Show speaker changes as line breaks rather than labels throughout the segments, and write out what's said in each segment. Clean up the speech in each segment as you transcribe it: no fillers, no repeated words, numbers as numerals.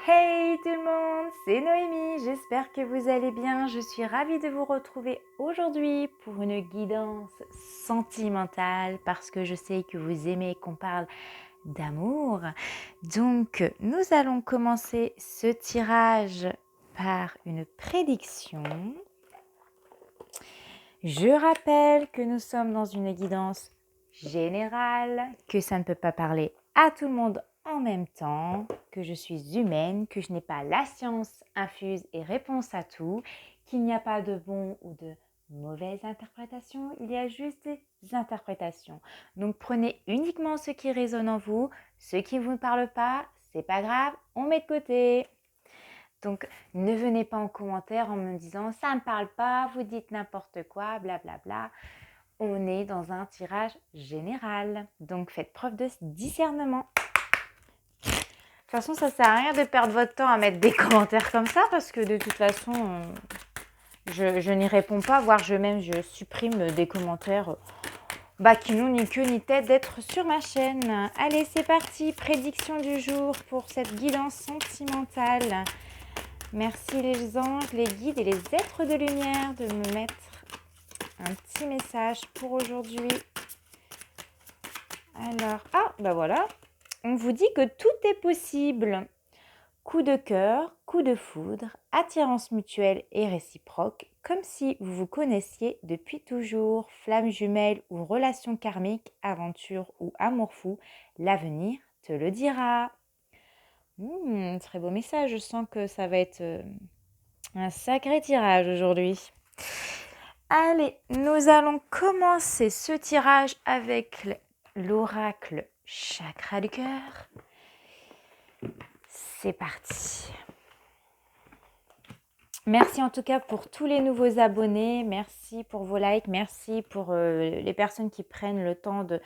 Hey tout le monde, c'est Noémie, j'espère que vous allez bien. Je suis ravie de vous retrouver aujourd'hui pour une guidance sentimentale parce que je sais que vous aimez qu'on parle d'amour. Donc, nous allons commencer ce tirage par une prédiction. Je rappelle que nous sommes dans une guidance générale, que ça ne peut pas parler à tout le monde en même temps, que je suis humaine, que je n'ai pas la science infuse et réponse à tout, qu'il n'y a pas de bon ou de mauvaise interprétation, il y a juste des interprétations. Donc prenez uniquement ce qui résonne en vous, ce qui ne vous parle pas, c'est pas grave, on met de côté. Donc, ne venez pas en commentaire en me disant « ça ne me parle pas, vous dites n'importe quoi, blablabla ». On est dans un tirage général. Donc, faites preuve de discernement. De toute façon, ça ne sert à rien de perdre votre temps à mettre des commentaires comme ça parce que de toute façon, je n'y réponds pas, voire je supprime des commentaires qui n'ont ni queue ni tête d'être sur ma chaîne. Allez, c'est parti, prédiction du jour pour cette guidance sentimentale. Merci les anges, les guides et les êtres de lumière de me mettre un petit message pour aujourd'hui. Alors, voilà, on vous dit que tout est possible. Coup de cœur, coup de foudre, attirance mutuelle et réciproque, comme si vous vous connaissiez depuis toujours. Flamme jumelle ou relation karmique, aventure ou amour fou, l'avenir te le dira. Très beau message, je sens que ça va être un sacré tirage aujourd'hui. Allez, nous allons commencer ce tirage avec l'oracle chakra du cœur. C'est parti. Merci en tout cas pour tous les nouveaux abonnés, merci pour vos likes, merci pour les personnes qui prennent le temps de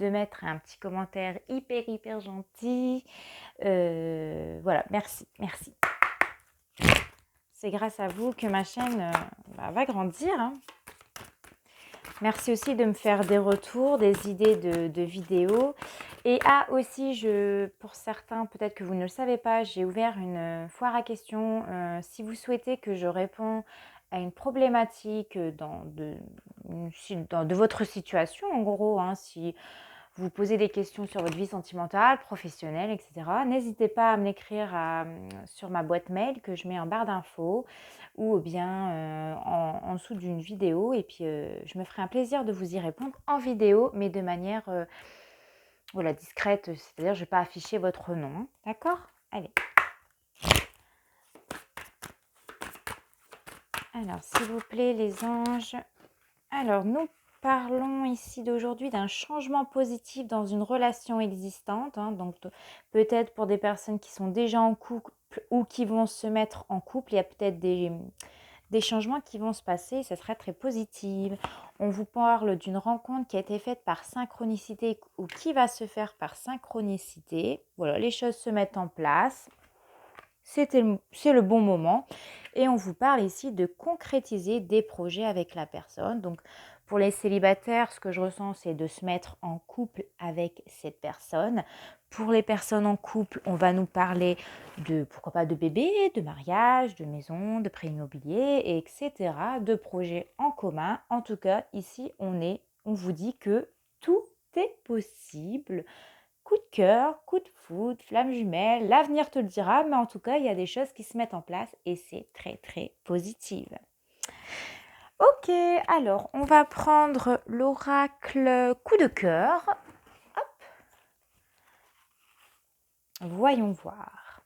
mettre un petit commentaire hyper gentil. Voilà, merci. C'est grâce à vous que ma chaîne va grandir. Merci aussi de me faire des retours, des idées de vidéos. Et aussi, pour certains, peut-être que vous ne le savez pas, j'ai ouvert une foire à questions. Si vous souhaitez que je réponde à une problématique de votre situation, en gros, si vous posez des questions sur votre vie sentimentale, professionnelle, etc., n'hésitez pas à me l'écrire sur ma boîte mail que je mets en barre d'infos ou bien en dessous d'une vidéo. Et puis, je me ferai un plaisir de vous y répondre en vidéo, mais de manière discrète. C'est-à-dire, je ne vais pas afficher votre nom. D'accord ? Allez. Alors, s'il vous plaît, les anges. Alors, nous parlons ici d'aujourd'hui d'un changement positif dans une relation existante. Donc, peut-être pour des personnes qui sont déjà en couple ou qui vont se mettre en couple, il y a peut-être des changements qui vont se passer, ça sera très positif. On vous parle d'une rencontre qui a été faite par synchronicité ou qui va se faire par synchronicité. Voilà, les choses se mettent en place. C'est le bon moment. Et on vous parle ici de concrétiser des projets avec la personne. Donc, pour les célibataires, ce que je ressens, c'est de se mettre en couple avec cette personne. Pour les personnes en couple, on va nous parler pourquoi pas de bébé, de mariage, de maison, de prêt immobilier, etc., de projets en commun. En tout cas, ici, on vous dit que tout est possible. Coup de cœur, coup de foudre, flamme jumelle, l'avenir te le dira, mais en tout cas, il y a des choses qui se mettent en place et c'est très positif. Ok, alors on va prendre l'oracle coup de cœur. Hop. Voyons voir.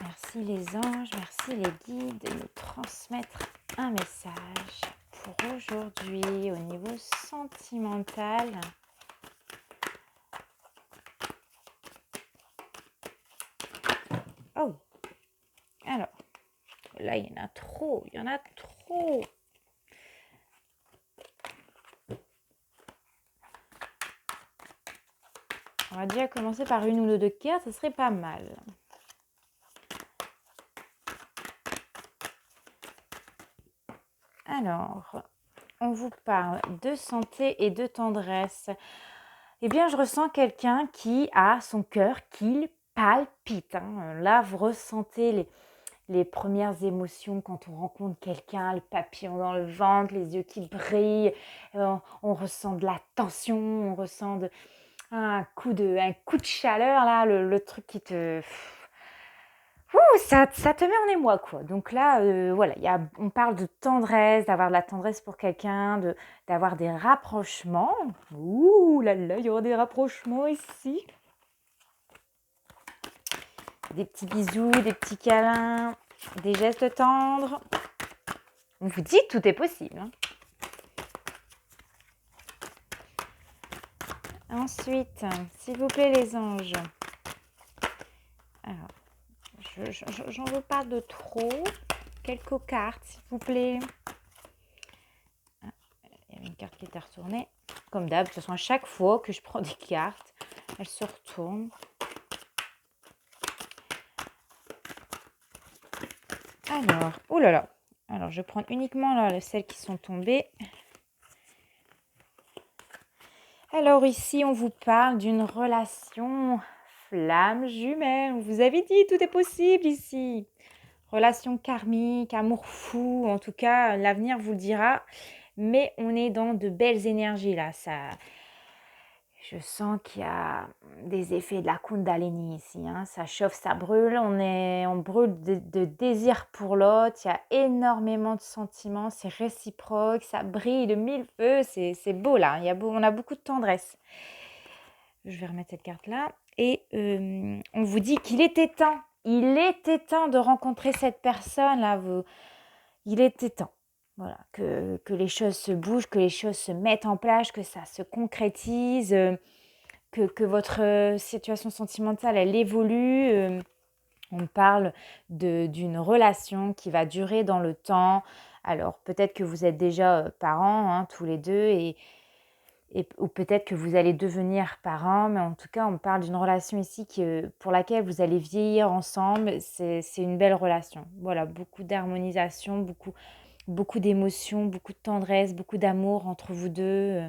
Merci les anges, merci les guides de nous transmettre un message pour aujourd'hui au niveau sentimental. Oh, alors, là il y en a trop. On va déjà commencer par une ou deux cartes, ce serait pas mal. Alors, on vous parle de santé et de tendresse. Eh bien, je ressens quelqu'un qui a son cœur qui palpite, hein. Là, vous ressentez les premières émotions quand on rencontre quelqu'un, le papillon dans le ventre, les yeux qui brillent, on ressent de la tension, on ressent un coup de chaleur, là, le truc qui te... Ouh, ça te met en émoi, quoi. Donc là, voilà, on parle de tendresse, d'avoir de la tendresse pour quelqu'un, d'avoir des rapprochements. Ouh là là, il y aura des rapprochements ici. Des petits bisous, des petits câlins, des gestes tendres. On vous dit tout est possible, hein. Ensuite, s'il vous plaît les anges. Alors, j'en veux pas de trop. Quelques cartes, s'il vous plaît. Il y avait une carte qui était retournée. Comme d'hab, de toute façon, à chaque fois que je prends des cartes, elles se retournent. Alors, oh là là. Alors, je prends uniquement là, celles qui sont tombées. Alors ici, on vous parle d'une relation flamme jumelle. On vous avait dit, tout est possible ici. Relation karmique, amour fou, en tout cas, l'avenir vous le dira. Mais on est dans de belles énergies là. Je sens qu'il y a des effets de la Kundalini ici, hein. Ça chauffe, ça brûle. On brûle de désir pour l'autre. Il y a énormément de sentiments. C'est réciproque. Ça brille de mille feux. C'est beau là. On a beaucoup de tendresse. Je vais remettre cette carte là. Et on vous dit qu'il était temps. Il était temps de rencontrer cette personne là. Il était temps. Voilà, que les choses se bougent, que les choses se mettent en place, que ça se concrétise, que votre situation sentimentale, elle évolue. On parle d'une relation qui va durer dans le temps. Alors, peut-être que vous êtes déjà parents, hein, tous les deux, ou peut-être que vous allez devenir parents, mais en tout cas, on parle d'une relation ici pour laquelle vous allez vieillir ensemble. C'est une belle relation. Voilà, beaucoup d'harmonisation, beaucoup d'émotions, beaucoup de tendresse, beaucoup d'amour entre vous deux.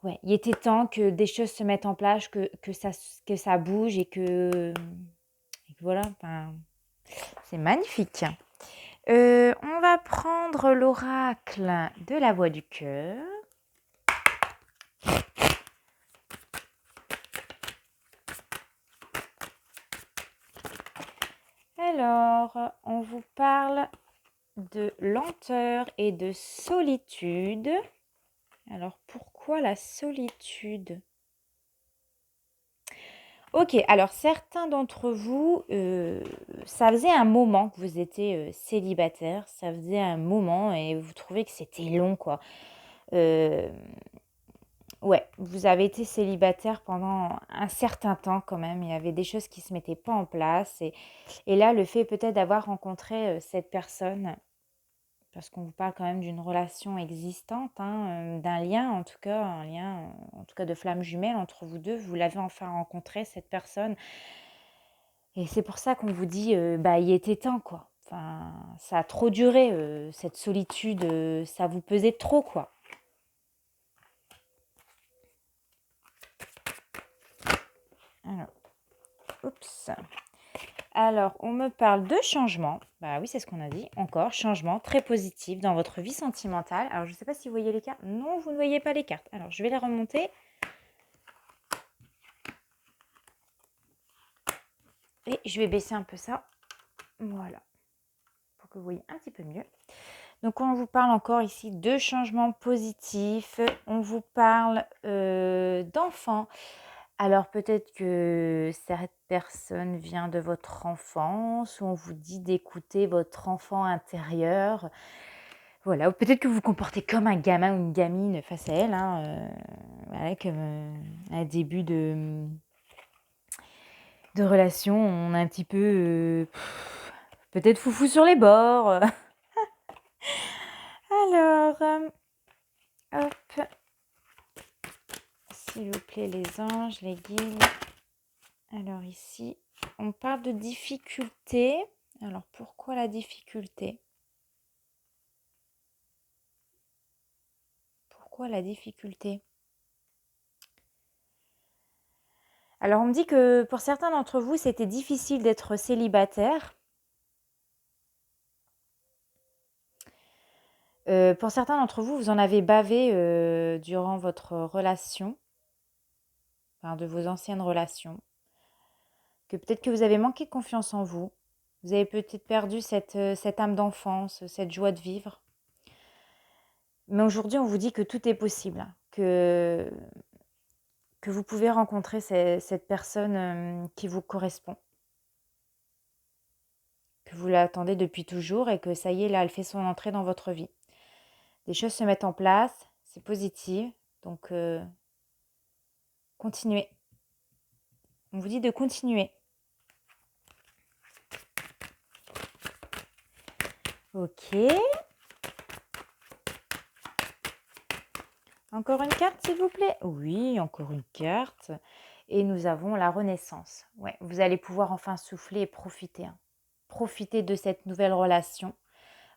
Ouais, il était temps que des choses se mettent en place, que ça bouge et que voilà, enfin, c'est magnifique. On va prendre l'oracle de la voix du cœur. Alors, on vous parle de lenteur et de solitude. Alors, pourquoi la solitude ? Ok, alors certains d'entre vous, ça faisait un moment que vous étiez célibataire, ça faisait un moment et vous trouvez que c'était long, quoi. Euh, ouais, vous avez été célibataire pendant un certain temps quand même, il y avait des choses qui ne se mettaient pas en place et là, le fait peut-être d'avoir rencontré cette personne, parce qu'on vous parle quand même d'une relation existante, hein, d'un lien en tout cas, un lien en tout cas de flamme jumelle entre vous deux, vous l'avez enfin rencontré cette personne. Et c'est pour ça qu'on vous dit, bah, il était temps, quoi. Enfin, ça a trop duré, cette solitude, ça vous pesait trop, quoi. Alors, oups. Alors, on me parle de changement. Bah oui, c'est ce qu'on a dit. Encore, changement très positif dans votre vie sentimentale. Alors, je ne sais pas si vous voyez les cartes. Non, vous ne voyez pas les cartes. Alors, je vais les remonter. Et je vais baisser un peu ça. Voilà. Pour que vous voyez un petit peu mieux. Donc, on vous parle encore ici de changements positifs. On vous parle d'enfants. Alors, peut-être que cette personne vient de votre enfance, ou on vous dit d'écouter votre enfant intérieur. Voilà, ou peut-être que vous vous comportez comme un gamin ou une gamine face à elle, hein, voilà, comme un début de relation, on est un petit peu peut-être foufou sur les bords. Alors, hop, s'il vous plaît, les anges, les guides. Alors ici, on parle de difficulté. Alors pourquoi la difficulté ? Pourquoi la difficulté ? Alors, on me dit que pour certains d'entre vous, c'était difficile d'être célibataire. Pour certains d'entre vous, vous en avez bavé durant votre relation, enfin de vos anciennes relations, que peut-être que vous avez manqué de confiance en vous. Vous avez peut-être perdu cette âme d'enfance, cette joie de vivre. Mais aujourd'hui, on vous dit que tout est possible, hein, que vous pouvez rencontrer cette personne qui vous correspond, que vous l'attendez depuis toujours et que ça y est, là, elle fait son entrée dans votre vie. Des choses se mettent en place, c'est positif, donc continuez. On vous dit de continuer. Ok. Encore une carte, s'il vous plaît? Oui, encore une carte. Et nous avons la renaissance. Ouais, vous allez pouvoir enfin souffler et profiter, hein. Profiter de cette nouvelle relation.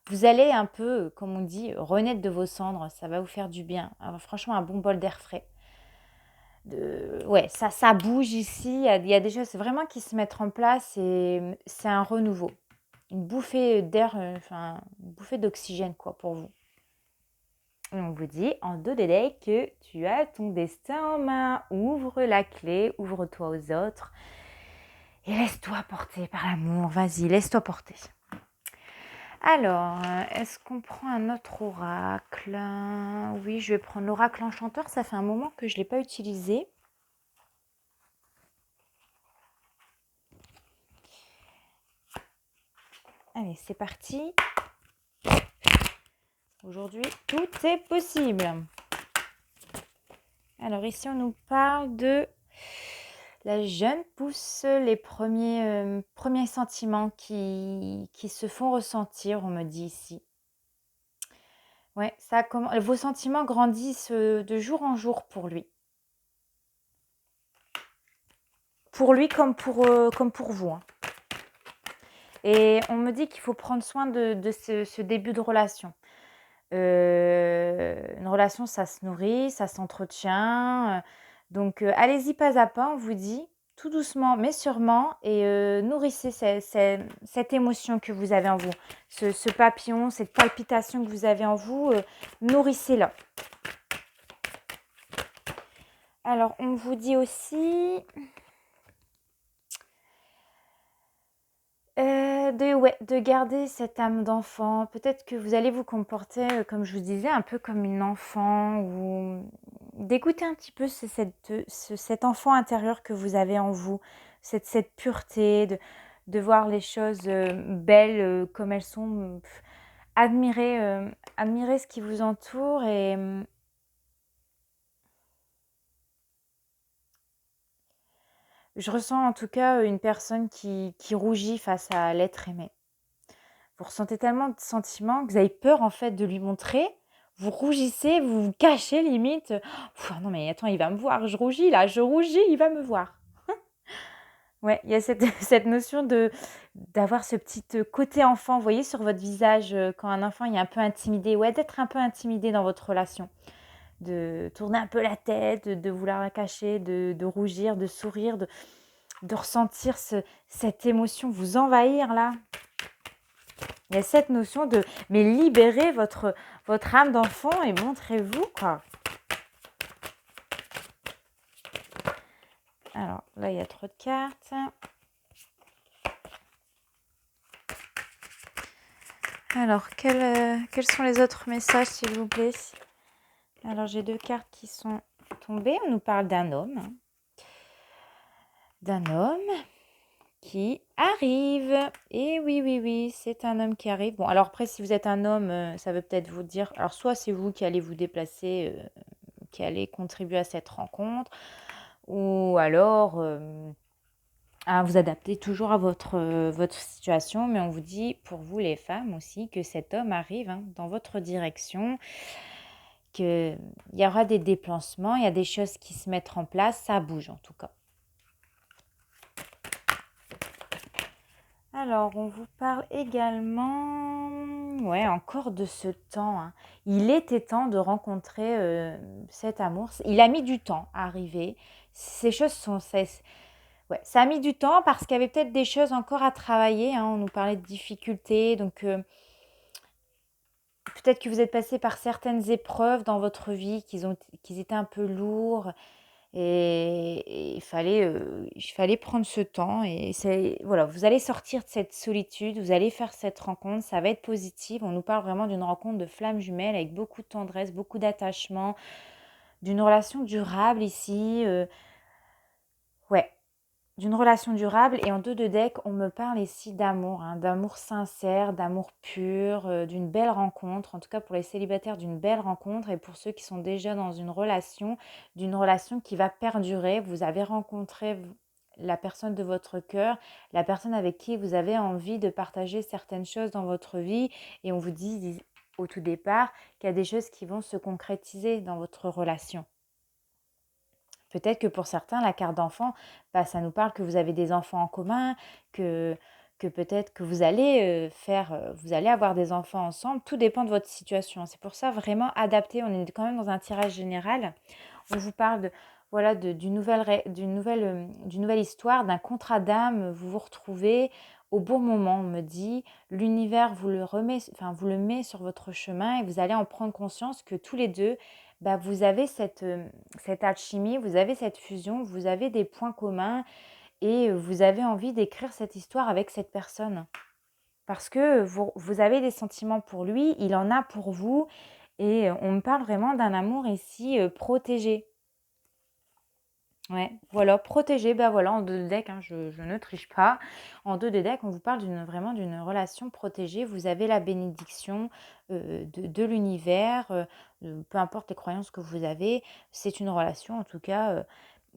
Vous allez un peu, comme on dit, renaître de vos cendres. Ça va vous faire du bien. Alors, franchement, un bon bol d'air frais. Ouais, ça bouge ici. Il y a des choses vraiment qui se mettent en place et c'est un renouveau. Une bouffée d'air, enfin, une bouffée d'oxygène, quoi, pour vous. Et on vous dit en dos de deck que tu as ton destin en main. Ouvre la clé, ouvre-toi aux autres et laisse-toi porter par l'amour. Vas-y, laisse-toi porter. Alors, est-ce qu'on prend un autre oracle? Oui, je vais prendre l'oracle enchanteur. Ça fait un moment que je ne l'ai pas utilisé. Allez, c'est parti. Aujourd'hui, tout est possible. Alors ici, on nous parle de la jeune pousse, les premiers sentiments qui se font ressentir, on me dit ici. Ouais, vos sentiments grandissent de jour en jour pour lui. Pour lui comme pour vous, hein. Et on me dit qu'il faut prendre soin de ce début de relation. Une relation, ça se nourrit, ça s'entretient. Donc, allez-y pas à pas, on vous dit, tout doucement mais sûrement, et nourrissez cette émotion que vous avez en vous. Ce papillon, cette palpitation que vous avez en vous, nourrissez-la. Alors, on vous dit aussi de garder cette âme d'enfant. Peut-être que vous allez vous comporter, comme je vous disais, un peu comme une enfant, ou d'écouter un petit peu cet enfant intérieur que vous avez en vous, cette pureté, de voir les choses belles comme elles sont, admirer ce qui vous entoure et je ressens en tout cas une personne qui rougit face à l'être aimé. Vous ressentez tellement de sentiments que vous avez peur en fait de lui montrer. Vous rougissez, vous vous cachez limite. Oh, non mais attends, il va me voir, je rougis là, je rougis, il va me voir. Ouais, il y a cette notion d'avoir ce petit côté enfant, vous voyez, sur votre visage, quand un enfant est un peu intimidé, ouais, d'être un peu intimidé dans votre relation. De tourner un peu la tête, de vouloir la cacher, de rougir, de sourire, de ressentir cette émotion vous envahir là. Il y a cette notion de mais libérez votre âme d'enfant et montrez-vous, quoi. Alors là, il y a trop de cartes. Alors, quels sont les autres messages, s'il vous plaît? Alors, j'ai 2 cartes qui sont tombées. On nous parle d'un homme. D'un homme qui arrive. Et oui, c'est un homme qui arrive. Bon, alors après, si vous êtes un homme, ça veut peut-être vous dire... Alors, soit c'est vous qui allez vous déplacer, qui allez contribuer à cette rencontre, ou alors à vous adapter toujours à votre situation. Mais on vous dit, pour vous les femmes aussi, que cet homme arrive dans votre direction, qu'il y aura des déplacements, il y a des choses qui se mettent en place, ça bouge en tout cas. Alors, on vous parle également, ouais, encore de ce temps. Il était temps de rencontrer cet amour. Il a mis du temps à arriver. ces choses sont... Ouais, ça a mis du temps parce qu'il y avait peut-être des choses encore à travailler, hein. On nous parlait de difficultés, donc peut-être que vous êtes passé par certaines épreuves dans votre vie qu'ils étaient un peu lourds et il fallait prendre ce temps et voilà, vous allez sortir de cette solitude, vous allez faire cette rencontre, ça va être positif. On nous parle vraiment d'une rencontre de flammes jumelles avec beaucoup de tendresse, beaucoup d'attachement, d'une relation durable ici. Ouais, d'une relation durable. Et en dos de deck, on me parle ici d'amour, hein, d'amour sincère, d'amour pur, d'une belle rencontre. En tout cas, pour les célibataires, d'une belle rencontre. Et pour ceux qui sont déjà dans d'une relation qui va perdurer. Vous avez rencontré la personne de votre cœur, la personne avec qui vous avez envie de partager certaines choses dans votre vie. Et on vous dit au tout départ qu'il y a des choses qui vont se concrétiser dans votre relation. Peut-être que pour certains, la carte d'enfant, ça nous parle que vous avez des enfants en commun, que, que peut-être que vous allez avoir des enfants ensemble. Tout dépend de votre situation. C'est pour ça vraiment adapté. On est quand même dans un tirage général. On vous parle d'une nouvelle histoire, d'un contrat d'âme. Vous vous retrouvez au bon moment, on me dit. L'univers vous le met sur votre chemin et vous allez en prendre conscience que tous les deux, vous avez cette alchimie, vous avez cette fusion, vous avez des points communs et vous avez envie d'écrire cette histoire avec cette personne. Parce que vous avez des sentiments pour lui, il en a pour vous et on me parle vraiment d'un amour ici protégé. Ouais, voilà, protégé, voilà, en dos de deck, hein, je ne triche pas. En dos de deck, on vous parle vraiment d'une relation protégée. Vous avez la bénédiction de l'univers, peu importe les croyances que vous avez. C'est une relation, en tout cas,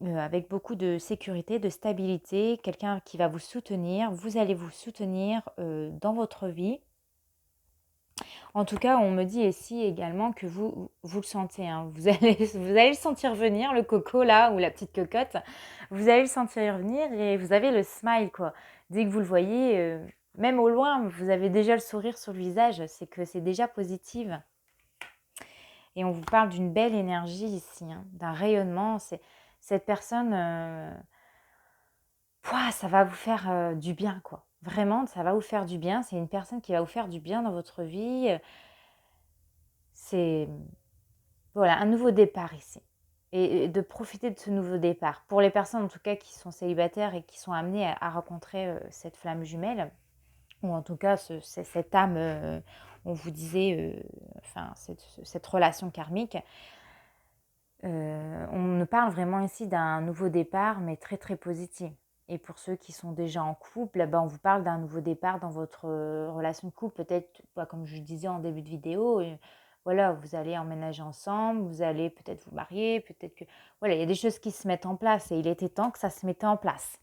avec beaucoup de sécurité, de stabilité. Quelqu'un qui va vous soutenir. Vous allez vous soutenir dans votre vie. En tout cas, on me dit ici également que vous le sentez, hein. Vous allez le sentir venir, le coco là, ou la petite cocotte. Vous allez le sentir venir et vous avez le smile, quoi. Dès que vous le voyez, même au loin, vous avez déjà le sourire sur le visage. C'est que c'est déjà positif. Et on vous parle d'une belle énergie ici, hein, d'un rayonnement. Cette personne, ça va vous faire du bien, quoi. Vraiment, ça va vous faire du bien. C'est une personne qui va vous faire du bien dans votre vie. C'est voilà, un nouveau départ ici. Et de profiter de ce nouveau départ. Pour les personnes en tout cas qui sont célibataires et qui sont amenées à rencontrer cette flamme jumelle, ou en tout cas cette âme, on vous disait, cette relation karmique, on nous parle vraiment ici d'un nouveau départ, mais très très positif. Et pour ceux qui sont déjà en couple, on vous parle d'un nouveau départ dans votre relation de couple. Peut-être, comme je disais en début de vidéo, voilà, vous allez emménager ensemble, vous allez peut-être vous marier, peut-être que... Voilà, il y a des choses qui se mettent en place et il était temps que ça se mette en place.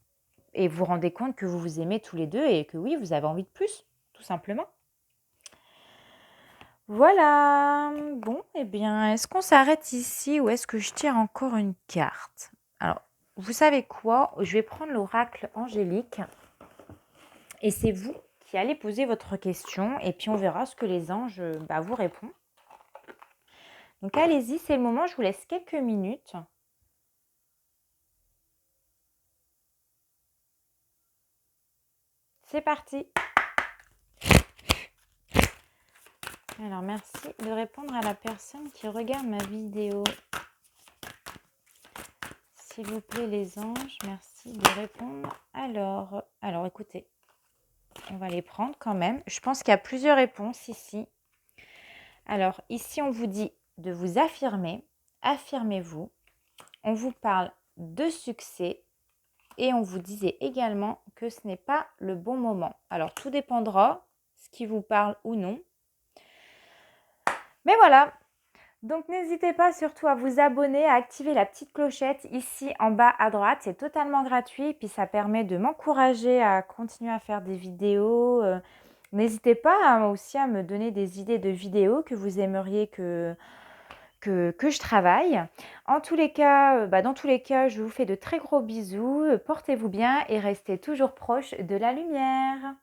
Et vous vous rendez compte que vous vous aimez tous les deux et que oui, vous avez envie de plus, tout simplement. Voilà. Bon, eh bien, est-ce qu'on s'arrête ici ou est-ce que je tire encore une carte? Alors, vous savez quoi? Je vais prendre l'oracle angélique et c'est vous qui allez poser votre question et puis on verra ce que les anges vous répondent. Donc, allez-y, c'est le moment. Je vous laisse quelques minutes. C'est parti. Alors, merci de répondre à la personne qui regarde ma vidéo. S'il vous plaît, les anges, merci de répondre. Alors, écoutez, on va les prendre quand même. Je pense qu'il y a plusieurs réponses ici. Alors, ici, on vous dit de vous affirmer. Affirmez-vous. On vous parle de succès. Et on vous disait également que ce n'est pas le bon moment. Alors, tout dépendra ce qui vous parle ou non. Mais voilà. Donc, n'hésitez pas surtout à vous abonner, à activer la petite clochette ici en bas à droite. C'est totalement gratuit. Puis, ça permet de m'encourager à continuer à faire des vidéos. N'hésitez pas aussi à me donner des idées de vidéos que vous aimeriez que je travaille. En tous les cas, dans tous les cas, je vous fais de très gros bisous. Portez-vous bien et restez toujours proche de la lumière.